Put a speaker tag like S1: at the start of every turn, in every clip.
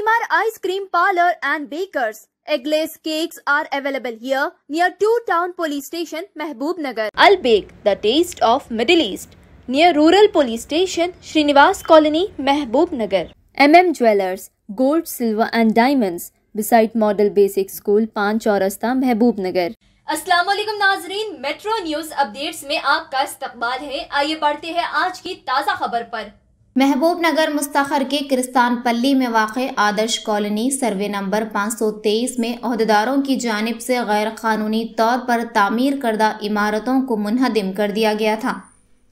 S1: Shalimar Ice Cream Parlor and Bakers. Eggless cakes are available here near 2 Town Police Station, Mehboob Nagar. Al Bake, the taste of Middle East, near Rural Police Station, Srinivas Colony, Mehboob Nagar. Jewellers, gold, silver and diamonds, beside Model Basic School, Pan Chaurasta, Mehboob Nagar. अस्सलाम वालेकुम नाजरीन, metro news updates में आपका इस्तकबाल है। आइए बढ़ते हैं आज की ताज़ा खबर पर।
S2: महबूब नगर मुस्तखर के क्रिस्तान पल्ली में वाक़े आदर्श कॉलोनी सर्वे नंबर 523 में ओहदेदारों की जानिब से गैर कानूनी तौर पर तामीर करदा इमारतों को मुनहदिम कर दिया गया था।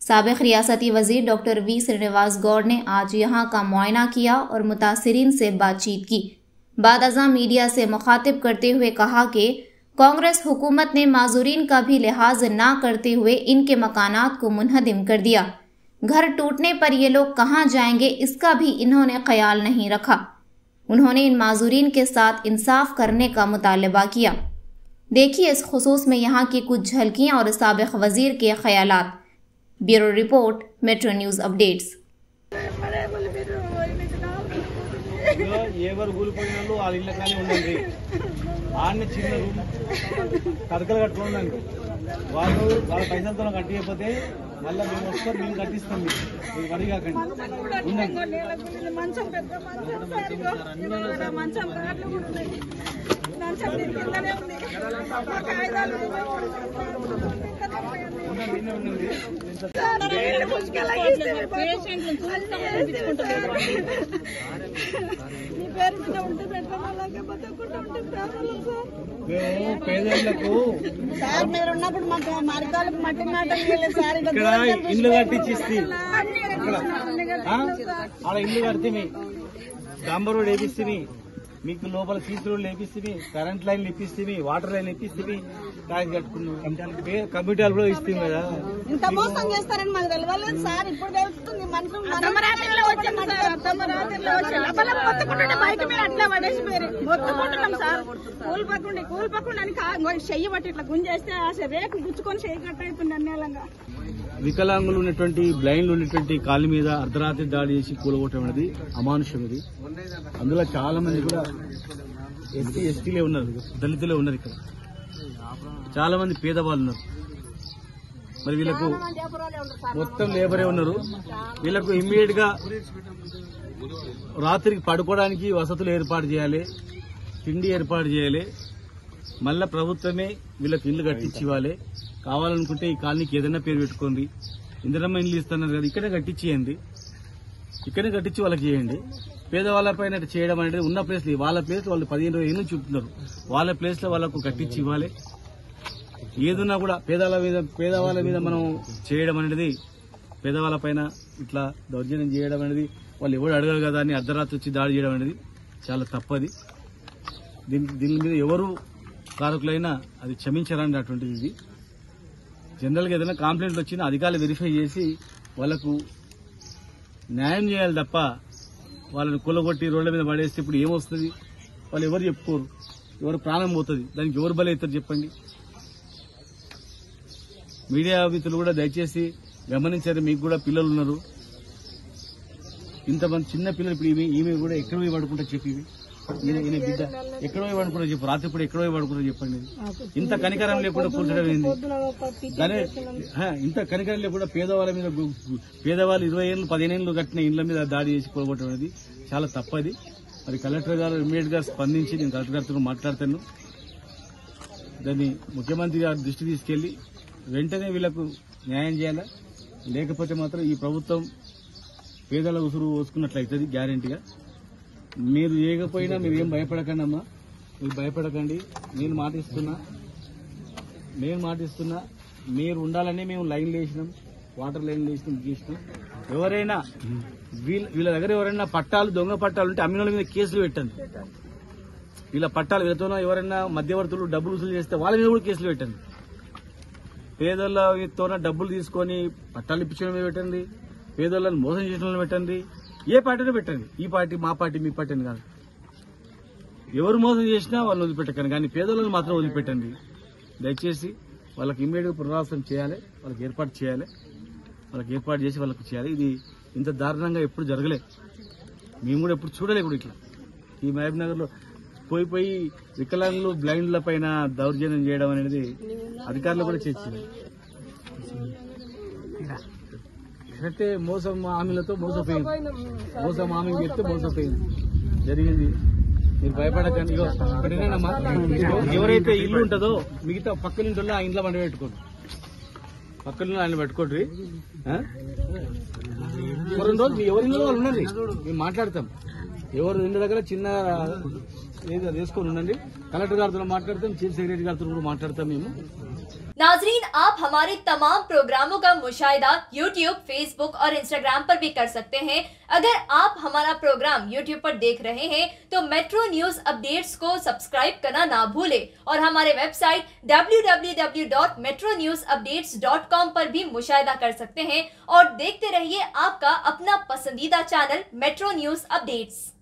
S2: साबिक़ रियासती वज़ीर डॉक्टर वी श्रीनिवास गौड़ ने आज यहां का मुआयना किया और मुतासिरीन से बातचीत की। बाद अज़ां मीडिया से मुखातिब करते हुए कहा कि कांग्रेस हुकूमत ने माजूरीन का भी लिहाज ना करते हुए इनके मकानात को मुनहदिम कर दिया। घर टूटने पर ये लोग कहां जाएंगे, इसका भी इन्होंने ख्याल नहीं रखा। उन्होंने इन माजूरीन के साथ इंसाफ करने का मुतालबा किया। देखिए इस खुसूस में यहाँ की कुछ झलकियां और साबिक़ वजीर के ख्यालात। Bureau report, metro news updates.
S3: వాళ్ళు వాళ్ళ పైసలతో కట్టియకపోతే మళ్ళీ మేము వస్తాం, మేము కట్టిస్తాం. మీకు వరి కాకండి. మేము పేదలకు ఉన్నప్పుడు మాకు మార్గాలకు మట్టి ఇక్కడ ఇల్లు కట్టించిస్తే ఆడ ఇల్లు కడితే డాంబర్ రోడ్ వేపిస్తే, మీకు లోపల సీసీ రోడ్లు వేపిస్తే, కరెంట్ లైన్లు ఇప్పిస్తే, వాటర్ లైన్ ఇప్పిస్తే, ట్యాక్స్ కట్టుకున్నాం. కమ్యూనిటీలు కూడా ఇస్తాం కదా. ఇంత మోసం చేస్తారని మాకు తెలియలేదు సార్. ఇప్పుడు తెలుస్తుంది. బయట మీరు అట్లా పడేసి మీరు మొత్తుకుంటున్నాం సార్. కూల్ పక్కుండా చెయ్యి బట్టి ఇట్లా గుంజేస్తే రేపు గుచ్చుకొని చెయ్యి కట్ట అయిపోయింది అన్నేలంగా. వికలాంగులు ఉన్నటువంటి బ్లైండ్లు ఉన్నటువంటి కాళ్ళ మీద అర్ధరాత్రి దాడి చేసి కూలగొట్టడం అనేది అమానుషం. ఇది అందులో చాలా మంది కూడా ఎస్టీలే ఉన్నారు, దళితులే ఉన్నారు. ఇక్కడ చాలా మంది పేదవాళ్ళు ఉన్నారు. మరి వీళ్ళకు మొత్తం లేబరే ఉన్నారు. వీళ్ళకు ఇమ్మీడియట్ గా రాత్రికి పడుకోవడానికి వసతులు ఏర్పాటు చేయాలి, తిండి ఏర్పాటు చేయాలి. మళ్ళా ప్రభుత్వమే వీళ్ళకి ఇల్లు కట్టించి ఇవ్వాలి. కావాలనుకుంటే ఈ కాలనీకి ఏదైనా పేరు పెట్టుకోండి. ఇందిరమ్మ ఇల్లు ఇస్తున్నారు కదా, ఇక్కడే కట్టించేయండి. ఇక్కడే కట్టించి వాళ్ళకి చేయండి. పేదవాళ్ళ పైన చేయడం అనేది ఉన్న ప్లేస్ వాళ్ళ ప్లేస్ వాళ్ళు 15-20 ఏళ్ళ నుంచి ఉంటున్నారు. వాళ్ళ ప్లేస్ లో వాళ్ళకు కట్టించి ఇవ్వాలి. ఏదున్నా కూడా పేదవాళ్ళ మీద మనం చేయడం అనేది, పేదవాళ్ళ పైన ఇట్లా దౌర్జన్యం చేయడం అనేది, వాళ్ళు ఎవరు అడగరు కదా అని అర్ధరాత్రి వచ్చి దాడి చేయడం అనేది చాలా తప్పది. దీని మీద ఎవరు కారకులైనా అది క్షమించరానటువంటిది. ఇది జనరల్ గా ఏదైనా కంప్లైంట్లు వచ్చినా అధికారులు వెరిఫై చేసి వాళ్ళకు న్యాయం చేయాలి తప్ప వాళ్ళని కూలగొట్టి రోడ్ల మీద పడేస్తే ఇప్పుడు ఏమొస్తుంది? వాళ్ళు ఎవరు చెప్పుకోరు. ఎవరు ప్రాణం పోతుంది, దానికి ఎవరు బలవుతారు చెప్పండి. మీడియా మిత్రులు కూడా దయచేసి గమనించారు. మీకు కూడా పిల్లలు ఉన్నారు. ఇంతమంది చిన్న పిల్లలు. ఇప్పుడు ఈమె కూడా ఎక్కడ పోయి పడుకుంటా చెప్పి, ఈయన బిడ్డ ఎక్కడో పడుకుంటా చెప్పు, రాత్రిపూట ఎక్కడో పడుకుంటా చెప్పండి. ఇంత కనికరం లేకుండా కూర్చడం ఏంది? కానీ ఇంత కనికరం లేకుండా పేదవాళ్ళ మీద, పేదవాళ్ళు 20 ఏళ్ళు 15 ఏళ్ళు కట్టిన ఇళ్ల మీద దాడి చేసి కూడగొట్టడం అనేది చాలా తప్పది. మరి కలెక్టర్ గారు ఇమ్మీడియట్ గా స్పందించి, నేను కలెక్టర్ గారితో మాట్లాడతాను, దాన్ని ముఖ్యమంత్రి గారి దృష్టి తీసుకెళ్లి వెంటనే వీళ్లకు న్యాయం చేయాలా. లేకపోతే మాత్రం ఈ ప్రభుత్వం పేదల ఉసురు పోసుకున్నట్లయితుంది గ్యారెంటీగా. మీరు చేయకపోయినా మీరు ఏం భయపడకండి అమ్మా, మీరు భయపడకండి. నేను మాటిస్తున్నా మీరు ఉండాలని మేము లైన్లు వేసినాం, వాటర్ లైన్లు వేసినాం. ఎవరైనా వీళ్ళ దగ్గర ఎవరైనా పట్టాలు, దొంగ పట్టాలు ఉంటే అమ్మినోళ్ళ మీద కేసులు పెట్టండి. వీళ్ళ పట్టాలు వీళ్ళతోనో ఎవరైనా మధ్యవర్తులు డబ్బులు వసూలు చేస్తే వాళ్ళ మీద కూడా కేసులు పెట్టండి. పేదోళ్ళతోన డబ్బులు తీసుకొని పట్టాలు ఇప్పించడం మీద పెట్టండి, పేదోళ్ళని మోసం చేయడం పెట్టండి. ఏ పార్టీలో పెట్టండి. ఈ పార్టీ, మా పార్టీ, మీ పార్టీ అని కాదు. ఎవరు మోసం చేసినా వాళ్ళని వదిలిపెట్టకండి, కానీ పేదోళ్ళని మాత్రం వదిలిపెట్టండి. దయచేసి వాళ్ళకి ఇమ్మీడియట్ పునరావాసం చేయాలి, వాళ్ళకి ఏర్పాటు చేయాలి, చేసి వాళ్ళకి చేయాలి. ఇది ఇంత దారుణంగా ఎప్పుడు జరగలేదు. మేము కూడా ఎప్పుడు చూడలే. ఇప్పుడు ఇట్లా ఈ మహబూబ్ నగర్ లో పోయి వికలాంగులు బ్లైండ్ల పైన దౌర్జన్యం చేయడం అనేది అధికారులు కూడా చేసింది. అయితే మోసం హామీలతో మోసపోయింది, మోసం హామీ చెప్తే మోసపోయింది జరిగింది. మీరు భయపడకండి. ఇక్కడేనమ్మా ఎవరైతే ఇల్లు ఉంటుందో మిగతా పక్కన ఇంట్లో ఆ ఇంట్లో బండి పెట్టుకోండి, పక్కన ఆయన పెట్టుకోండి. 2 రోజులు ఎవరి వాళ్ళు ఉండండి, మేము మాట్లాడతాం. ఎవరు ఇంటి దగ్గర చిన్న ఏదో తీసుకొని ఉండండి. కలెక్టర్ గారితో మాట్లాడతాం, చీఫ్ సెక్రటరీ గారితో కూడా మాట్లాడతాం మేము.
S1: नाजरीन, आप हमारे तमाम प्रोग्रामों का मुशाहिदा YouTube, Facebook और Instagram पर भी कर सकते हैं। अगर आप हमारा प्रोग्राम YouTube पर देख रहे हैं तो मेट्रो न्यूज अपडेट्स को सब्सक्राइब करना ना भूलें और हमारे वेबसाइट www.metronewsupdates.com पर भी मुशाहिदा कर सकते हैं और देखते रहिए आपका अपना पसंदीदा चैनल मेट्रो न्यूज अपडेट्स।